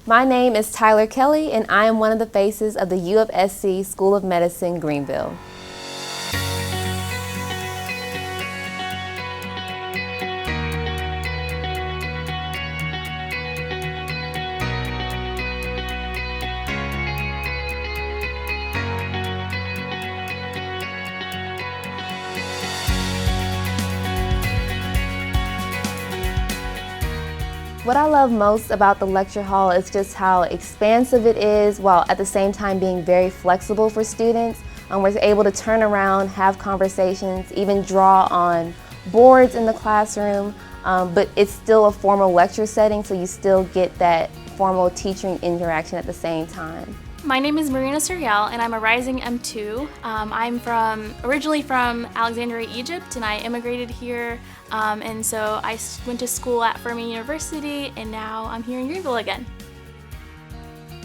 My name is Tyler Kelly, and I am one of the faces of the UofSC School of Medicine, Greenville. What I love most about the lecture hall is just how expansive it is, while at the same time being very flexible for students. We're able to turn around, have conversations, even draw on boards in the classroom, but it's still a formal lecture setting, so you still get that formal teaching interaction at the same time. My name is Marina Suriel, and I'm a rising M2. I'm originally from Alexandria, Egypt, and I immigrated here, and so I went to school at Furman University, and now I'm here in Greenville again.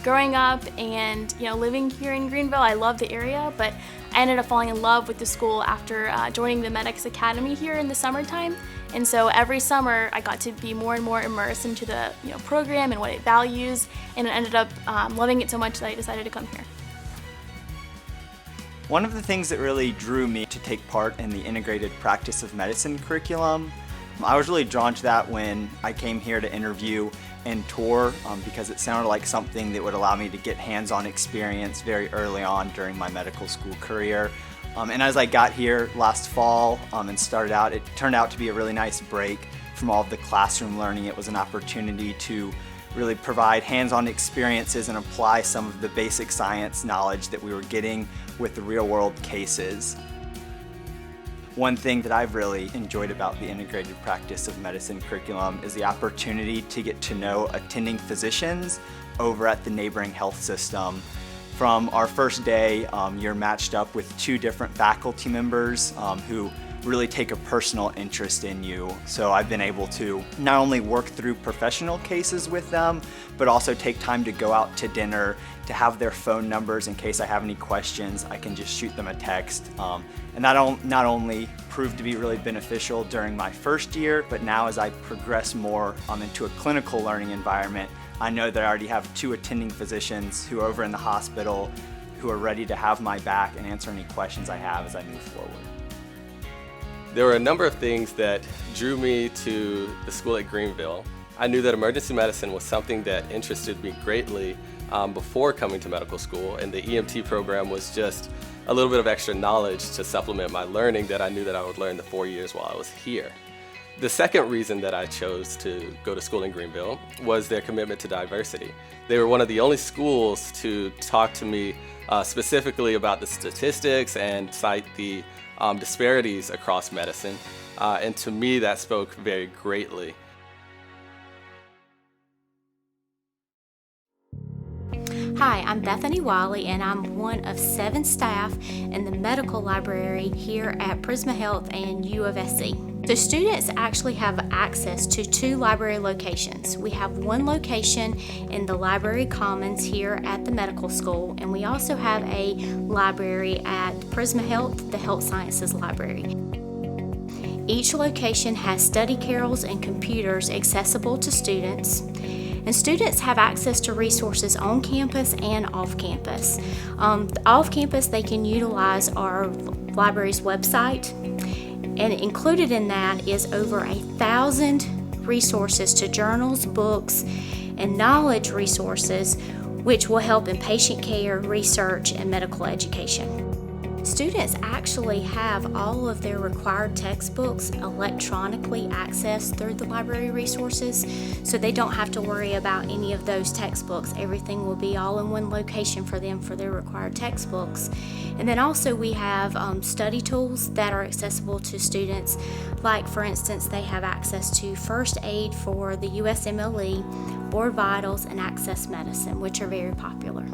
Growing up and living here in Greenville, I love the area, but I ended up falling in love with the school after joining the Medics Academy here in the summertime. And so every summer I got to be more and more immersed into the program and what it values, and I ended up loving it so much that I decided to come here. One of the things that really drew me to take part in the integrated practice of medicine curriculum, I was really drawn to that when I came here to interview and tour, because it sounded like something that would allow me to get hands-on experience very early on during my medical school career. And as I got here last fall and started out, it turned out to be a really nice break from all of the classroom learning. It was an opportunity to really provide hands-on experiences and apply some of the basic science knowledge that we were getting with the real-world cases. One thing that I've really enjoyed about the integrated practice of medicine curriculum is the opportunity to get to know attending physicians over at the neighboring health system. From our first day, you're matched up with 2 different faculty members who really take a personal interest in you. So I've been able to not only work through professional cases with them, but also take time to go out to dinner, to have their phone numbers in case I have any questions. I can just shoot them a text. And that not only proved to be really beneficial during my first year, but now as I progress more into a clinical learning environment, I know that I already have 2 attending physicians who are over in the hospital who are ready to have my back and answer any questions I have as I move forward. There were a number of things that drew me to the school at Greenville. I knew that emergency medicine was something that interested me greatly before coming to medical school, and the EMT program was just a little bit of extra knowledge to supplement my learning that I knew that I would learn the 4 years while I was here. The second reason that I chose to go to school in Greenville was their commitment to diversity. They were one of the only schools to talk to me specifically about the statistics and cite the disparities across medicine, and to me that spoke very greatly. Hi, I'm Bethany Wiley, and I'm one of 7 staff in the medical library here at Prisma Health and UofSC. So students actually have access to 2 library locations. We have one location in the Library Commons here at the medical school, and we also have a library at Prisma Health, the Health Sciences Library. Each location has study carrels and computers accessible to students. And students have access to resources on campus and off campus. Off campus, they can utilize our library's website, and included in that is over 1,000 resources to journals, books, and knowledge resources, which will help in patient care, research, and medical education. Students actually have all of their required textbooks electronically accessed through the library resources, so they don't have to worry about any of those textbooks. Everything will be all in one location for them for their required textbooks. And then also we have study tools that are accessible to students, like for instance they have access to first aid for the USMLE, Board Vitals, and Access Medicine, which are very popular.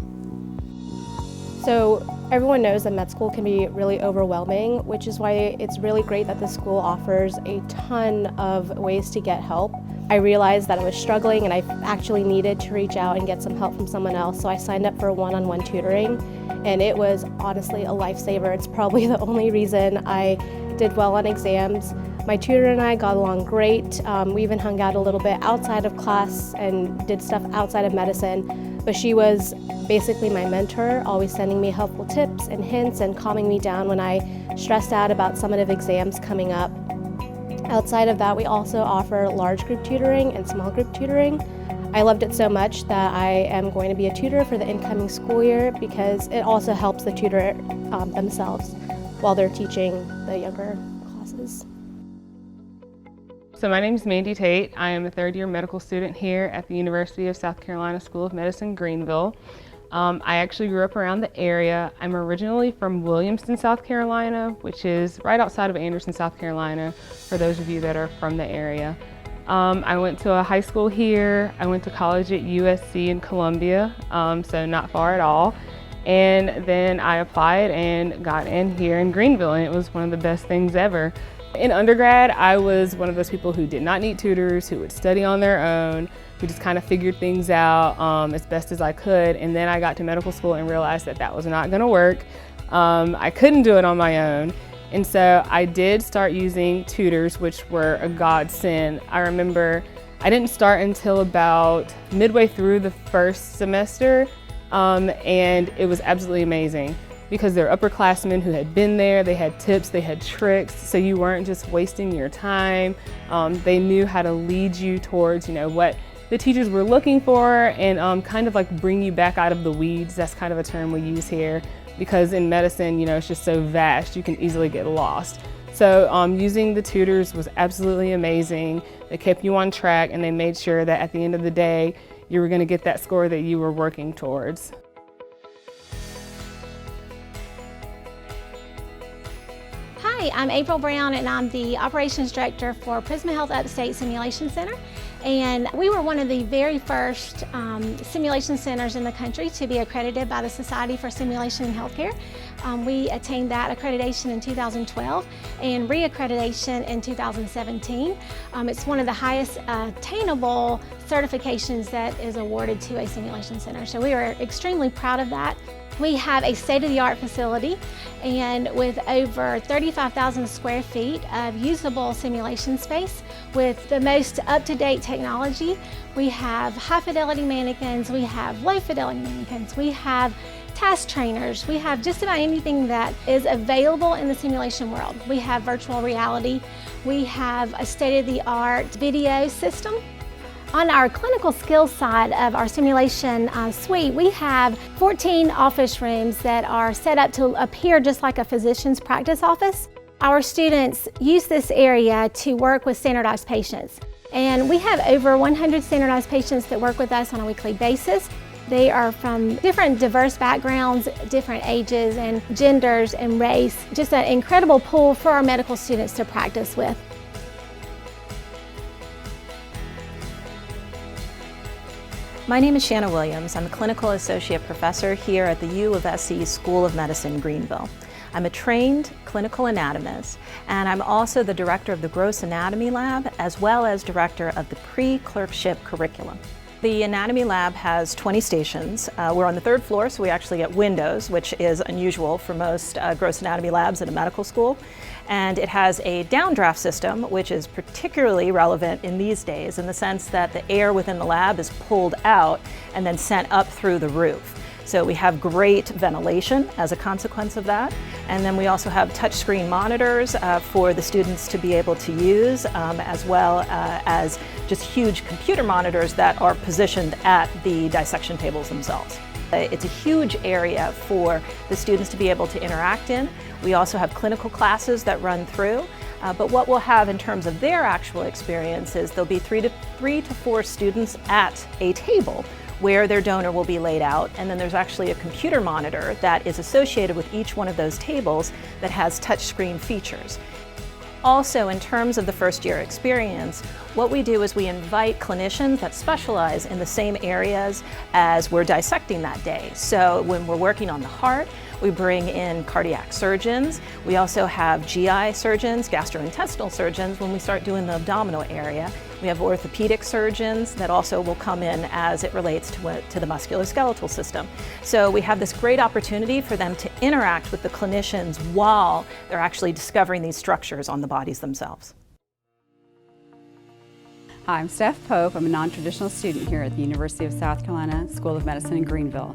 So everyone knows that med school can be really overwhelming, which is why it's really great that the school offers a ton of ways to get help. I realized that I was struggling and I actually needed to reach out and get some help from someone else, so I signed up for one-on-one tutoring, and it was honestly a lifesaver. It's probably the only reason I did well on exams. My tutor and I got along great. We even hung out a little bit outside of class and did stuff outside of medicine. But she was basically my mentor, always sending me helpful tips and hints and calming me down when I stressed out about summative exams coming up. Outside of that, we also offer large group tutoring and small group tutoring. I loved it so much that I am going to be a tutor for the incoming school year because it also helps the tutor themselves while they're teaching the younger classes. So my name is Mandy Tate. I am a third-year medical student here at the University of South Carolina School of Medicine, Greenville. I actually grew up around the area. I'm originally from Williamston, South Carolina, which is right outside of Anderson, South Carolina, for those of you that are from the area. I went to a high school here. I went to college at UofSC in Columbia, so not far at all. And then I applied and got in here in Greenville, and it was one of the best things ever. In undergrad, I was one of those people who did not need tutors, who would study on their own, who just kind of figured things out as best as I could. And then I got to medical school and realized that that was not going to work. I couldn't do it on my own. And so I did start using tutors, which were a godsend. I remember I didn't start until about midway through the first semester, and it was absolutely amazing because they're upperclassmen who had been there, they had tips, they had tricks, so you weren't just wasting your time. They knew how to lead you towards, what the teachers were looking for and kind of like bring you back out of the weeds. That's kind of a term we use here. Because in medicine, it's just so vast, you can easily get lost. So using the tutors was absolutely amazing. They kept you on track and they made sure that at the end of the day, you were going to get that score that you were working towards. Hi, I'm April Brown and I'm the Operations Director for Prisma Health Upstate Simulation Center. And we were one of the very first simulation centers in the country to be accredited by the Society for Simulation in Healthcare. We attained that accreditation in 2012 and re-accreditation in 2017. It's one of the highest attainable certifications that is awarded to a simulation center. So we are extremely proud of that. We have a state-of-the-art facility and with over 35,000 square feet of usable simulation space with the most up-to-date technology. We have high-fidelity mannequins, we have low-fidelity mannequins, we have task trainers, we have just about anything that is available in the simulation world. We have virtual reality, we have a state-of-the-art video system. On our clinical skills side of our simulation suite, we have 14 office rooms that are set up to appear just like a physician's practice office. Our students use this area to work with standardized patients. And we have over 100 standardized patients that work with us on a weekly basis. They are from different diverse backgrounds, different ages and genders and race. Just an incredible pool for our medical students to practice with. My name is Shannon Williams. I'm a clinical associate professor here at the UofSC School of Medicine, Greenville. I'm a trained clinical anatomist, and I'm also the director of the Gross Anatomy Lab, as well as director of the pre-clerkship curriculum. The anatomy lab has 20 stations. We're on the third floor, so we actually get windows, which is unusual for most gross anatomy labs at a medical school. And it has a downdraft system, which is particularly relevant in these days in the sense that the air within the lab is pulled out and then sent up through the roof. So we have great ventilation as a consequence of that. And then we also have touchscreen monitors for the students to be able to use, as well as just huge computer monitors that are positioned at the dissection tables themselves. It's a huge area for the students to be able to interact in. We also have clinical classes that run through. But what we'll have in terms of their actual experience is there'll be three to four students at a table where their donor will be laid out, and then there's actually a computer monitor that is associated with each one of those tables that has touchscreen features. Also, in terms of the first year experience, what we do is we invite clinicians that specialize in the same areas as we're dissecting that day. So when we're working on the heart, we bring in cardiac surgeons. We also have GI surgeons, gastrointestinal surgeons when we start doing the abdominal area. We have orthopedic surgeons that also will come in as it relates to the musculoskeletal system. So we have this great opportunity for them to interact with the clinicians while they're actually discovering these structures on the bodies themselves. Hi, I'm Steph Pope. I'm a non-traditional student here at the University of South Carolina School of Medicine in Greenville.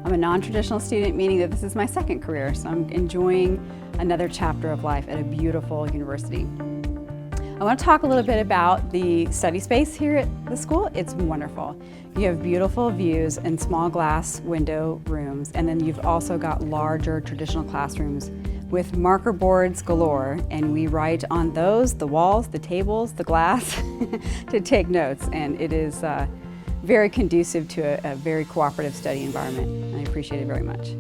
I'm a non-traditional student, meaning that this is my second career, so I'm enjoying another chapter of life at a beautiful university. I want to talk a little bit about the study space here at the school. It's wonderful. You have beautiful views and small glass window rooms, and then you've also got larger traditional classrooms with marker boards galore, and we write on those, the walls, the tables, the glass, to take notes, and it is very conducive to a very cooperative study environment, and I appreciate it very much.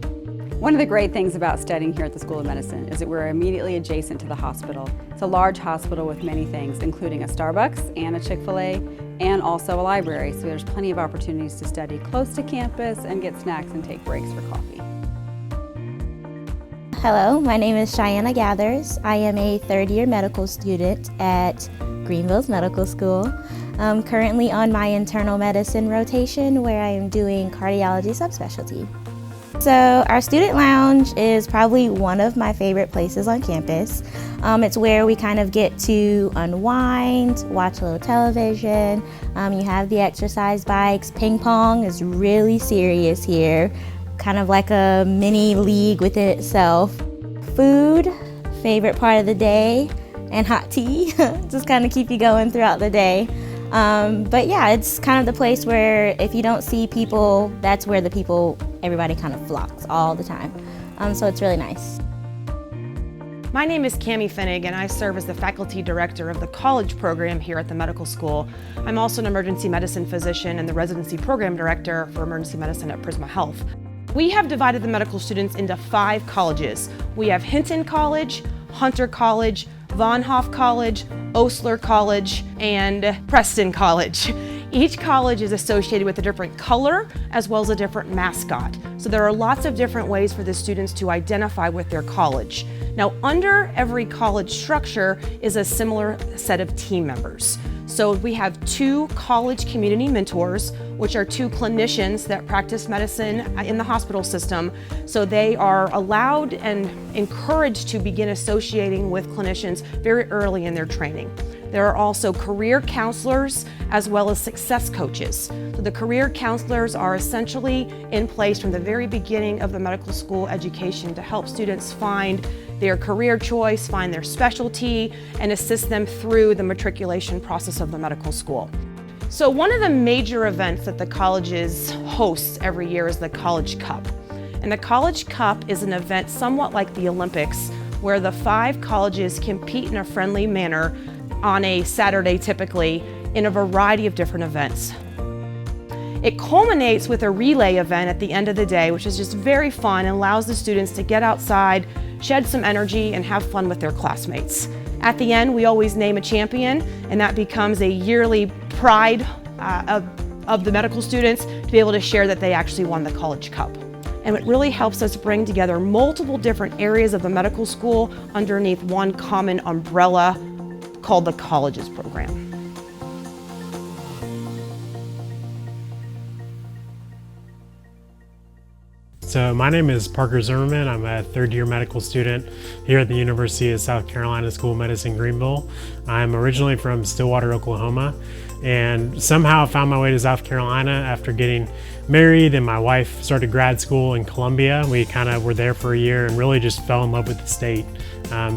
One of the great things about studying here at the School of Medicine is that we're immediately adjacent to the hospital. It's a large hospital with many things, including a Starbucks and a Chick-fil-A, and also a library, so there's plenty of opportunities to study close to campus and get snacks and take breaks for coffee. Hello, my name is Shyanna Gathers. I am a third-year medical student at Greenville's Medical School. I'm currently on my internal medicine rotation where I am doing cardiology subspecialty. So our student lounge is probably one of my favorite places on campus. It's where we kind of get to unwind, watch a little television. You have the exercise bikes. Ping pong is really serious here, kind of like a mini league within itself. Food, favorite part of the day, and hot tea, just kind of keep you going throughout the day. But yeah, it's kind of the place where if you don't see people, that's where everybody kind of flocks all the time. So it's really nice. My name is Finnig, and I serve as the faculty director of the college program here at the medical school. I'm also an emergency medicine physician and the residency program director for emergency medicine at Prisma Health. We have divided the medical students into 5 colleges. We have Hinton College, Hunter College, Von Hoff College, Osler College, and Preston College. Each college is associated with a different color as well as a different mascot. So there are lots of different ways for the students to identify with their college. Now, under every college structure is a similar set of team members. So we have 2 college community mentors, which are 2 clinicians that practice medicine in the hospital system. So they are allowed and encouraged to begin associating with clinicians very early in their training. There are also career counselors as well as success coaches. So the career counselors are essentially in place from the very beginning of the medical school education to help students find their career choice, find their specialty, and assist them through the matriculation process of the medical school. So one of the major events that the colleges host every year is the College Cup. And the College Cup is an event somewhat like the Olympics, where the 5 colleges compete in a friendly manner on a Saturday typically in a variety of different events. It culminates with a relay event at the end of the day, which is just very fun and allows the students to get outside, shed some energy, and have fun with their classmates. At the end, we always name a champion, and that becomes a yearly pride of the medical students to be able to share that they actually won the College Cup. And it really helps us bring together multiple different areas of the medical school underneath one common umbrella called the Colleges program. So my name is Parker Zimmerman. I'm a third-year medical student here at the University of South Carolina School of Medicine, Greenville. I'm originally from Stillwater, Oklahoma, and somehow found my way to South Carolina after getting married, and my wife started grad school in Columbia. We kind of were there for a year and really just fell in love with the state.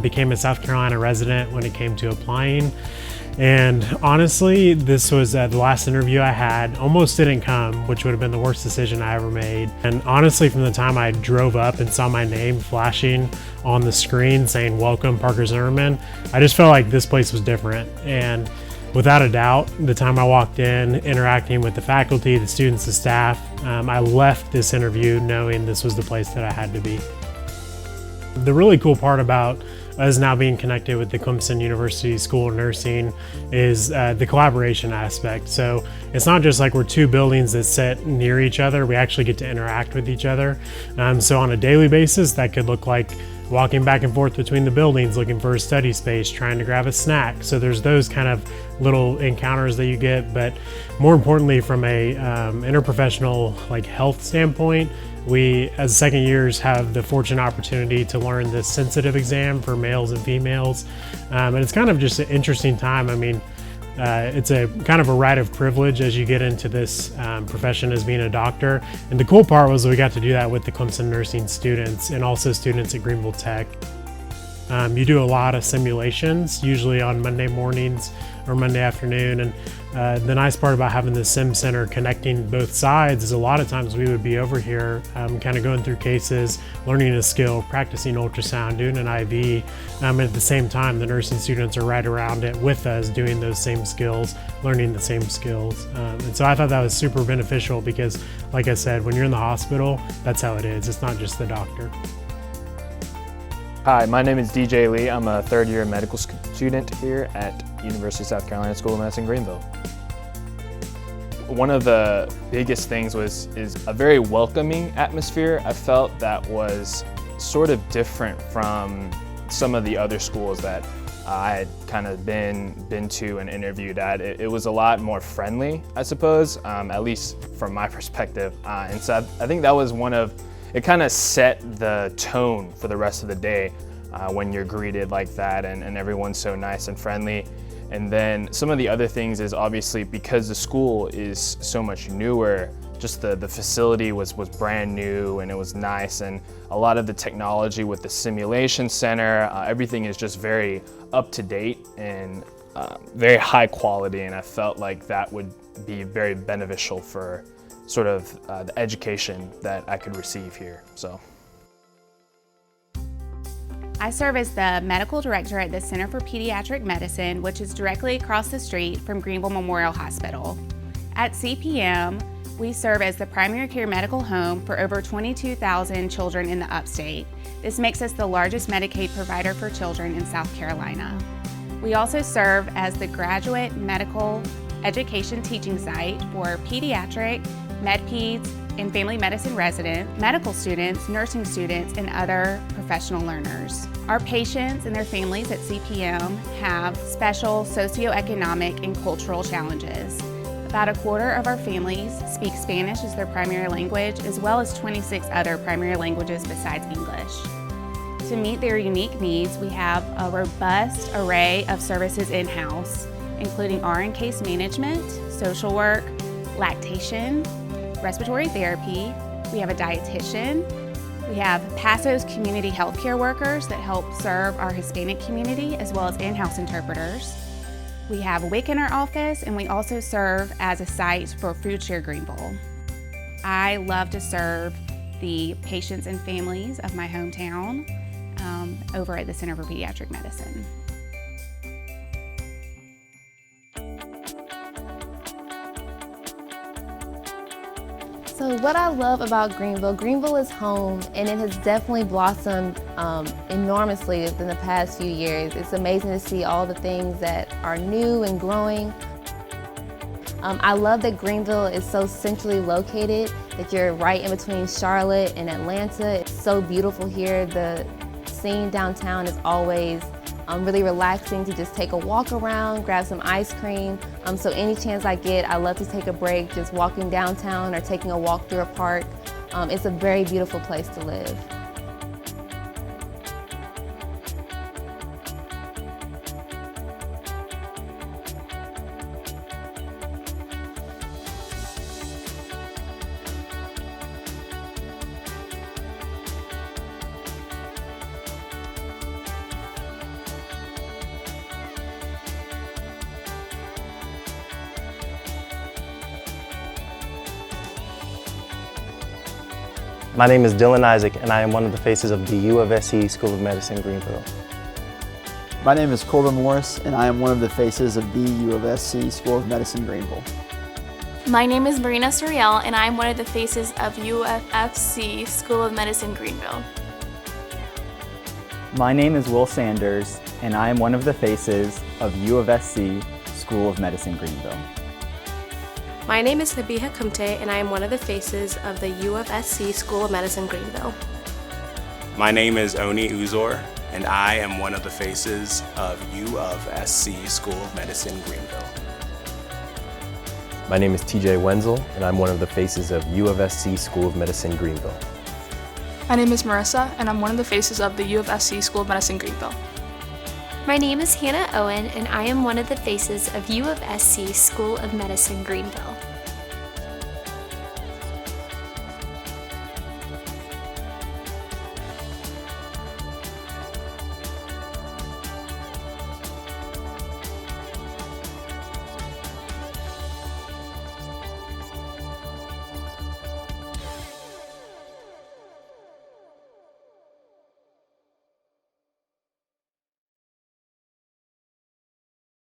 Became a South Carolina resident when it came to applying. And honestly, this was the last interview I had. Almost didn't come, which would have been the worst decision I ever made. And honestly, from the time I drove up and saw my name flashing on the screen saying, "Welcome, Parker Zimmerman," I just felt like this place was different. And without a doubt, the time I walked in, interacting with the faculty, the students, the staff, I left this interview knowing this was the place that I had to be. The really cool part about us now being connected with the Clemson University School of Nursing is the collaboration aspect. So it's not just like we're 2 buildings that sit near each other, we actually get to interact with each other. So on a daily basis, that could look like walking back and forth between the buildings, looking for a study space, trying to grab a snack. So there's those kind of little encounters that you get, but more importantly, from a interprofessional health standpoint, we, as second years, have the fortunate opportunity to learn this sensitive exam for males and females. And it's kind of just an interesting time. I mean, It's a kind of a rite of privilege as you get into this profession as being a doctor. And the cool part was we got to do that with the Clemson nursing students and also students at Greenville Tech. You do a lot of simulations, usually on Monday mornings or Monday afternoon. And the nice part about having the sim center connecting both sides is a lot of times we would be over here kind of going through cases, learning a skill, practicing ultrasound, doing an IV. And at the same time, the nursing students are right around it with us doing those same skills, learning the same skills. And so I thought that was super beneficial because, like I said, when you're in the hospital, that's how it is. It's not just the doctor. Hi, my name is DJ Lee. I'm a third-year medical student here at University of South Carolina School of Medicine, Greenville. One of the biggest things is a very welcoming atmosphere. I felt that was sort of different from some of the other schools that I had kind of been to and interviewed at. It was a lot more friendly, I suppose, at least from my perspective. And so I think that was it kind of set the tone for the rest of the day when you're greeted like that and everyone's so nice and friendly. And then some of the other things is obviously because the school is so much newer, just the facility was brand new and it was nice, and a lot of the technology with the simulation center, everything is just very up to date and very high quality, and I felt like that would be very beneficial for sort of the education that I could receive here. So. I serve as the medical director at the Center for Pediatric Medicine, which is directly across the street from Greenville Memorial Hospital. At CPM, we serve as the primary care medical home for over 22,000 children in the upstate. This makes us the largest Medicaid provider for children in South Carolina. We also serve as the graduate medical education teaching site for pediatric, med-peds, and family medicine residents, medical students, nursing students, and other professional learners. Our patients and their families at CPM have special socioeconomic and cultural challenges. About a quarter of our families speak Spanish as their primary language, as well as 26 other primary languages besides English. To meet their unique needs, we have a robust array of services in-house, including RN case management, social work, lactation, respiratory therapy. We have a dietitian. We have PASO's community healthcare workers that help serve our Hispanic community, as well as in-house interpreters. We have WIC in our office, and we also serve as a site for Food Share Greenville. I love to serve the patients and families of my hometown over at the Center for Pediatric Medicine. So what I love about Greenville is home, and it has definitely blossomed enormously in the past few years. It's amazing to see all the things that are new and growing. I love that Greenville is so centrally located, that you're right in between Charlotte and Atlanta. It's so beautiful here. The scene downtown is always really relaxing to just take a walk around, grab some ice cream. So any chance I get, I love to take a break just walking downtown or taking a walk through a park. It's a very beautiful place to live. My name is Dylan Isaac, and I am one of the faces of the UofSC School of Medicine, Greenville. My name is Corbin Morris, and I am one of the faces of the UofSC School of Medicine, Greenville. My name is Marina Soriel, and I'm one of the faces of UofSC School of Medicine, Greenville. My name is Will Sanders, and I am one of the faces of UofSC School of Medicine, Greenville. My name is Nabiha Kumte, and I am one of the faces of the UofSC School of Medicine, Greenville. My name is Oni Uzor, and I am one of the faces of UofSC School of Medicine, Greenville. My name is TJ Wenzel, and I'm one of the faces of UofSC School of Medicine, Greenville. My name is Marissa, and I'm one of the faces of the UofSC School of Medicine, Greenville. My name is Hannah Owen, and I am one of the faces of UofSC School of Medicine Greenville.